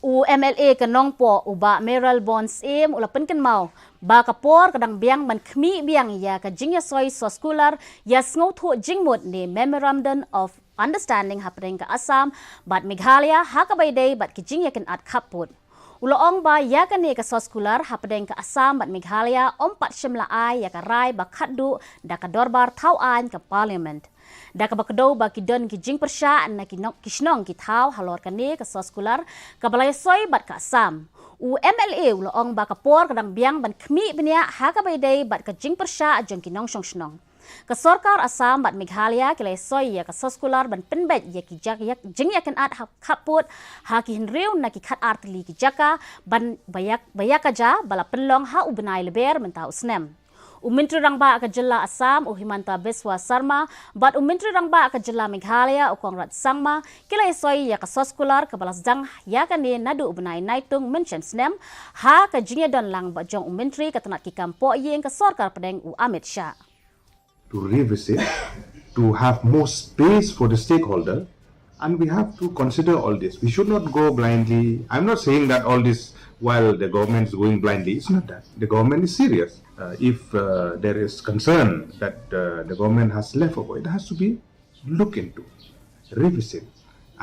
MLA ke Nongpo uba Meral Bonds ulapan kan mau ba kapor kadang Biang man Khmih Biang ya ka jingya soy Soskular ya Sngewthuh Jingmut ni Memorandum of Understanding Hapdeng ke Assam bat Meghalaya hakabay day bat ki jingya kan at kaput. Uloong ba ya ka ni ka Soskular Hapdeng ke Assam bat Meghalaya ompat shimlaay ya ka rai ba khaddu da ka dorbar tauan ke parliament. Da ka bakdo ba ki don ki jing persya na ki kishnong ki tau halor ka ni ka Soskular ka balay soy bat ka Assam. MLA uloong ba kapor kadang Biang ban Khmih benya hakabay day bat ka jing persya jong ki nong shnong. Ka Sarkar Assam bat Meghalaya kilay soy ya ka Soskular ban penbet ya ki jak yak jing yakin at kaput ha ki hinriw na ki khat artli ki jaka ban bayak aja bala penlong ha ubnai leber mentau snem. Menteri Rangba ke Jilla Assam Himanta Biswa Sarma bat Menteri Rangba ke Jilla Meghalaya Kongrat Sangma kilay soy ya ka Soskular ke balas jang ya kan ni nadu ubnai naitung mention snem ha ka jingya don lang ba jong Menteri ka tanat ki kampo yeng ka Sarkar Pedeng Amit Shah. To revisit, to have more space for the stakeholder, and we have to consider all this. We should not go blindly. I'm not saying that all this while the government is going blindly. It's not that. The government is serious. If there is concern that the government has left over, it has to be looked into, revisit,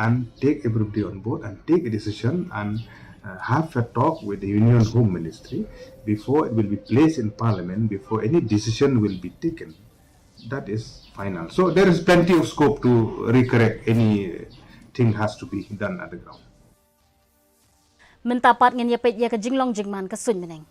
and take everybody on board and take a decision and have a talk with the Union Home Ministry before it will be placed in Parliament, before any decision will be taken. That is final. So there is plenty of scope to recorrect anything has to be done at the ground. Mentapat ngin yapet ya ka jinglong jingman ka sun meneng.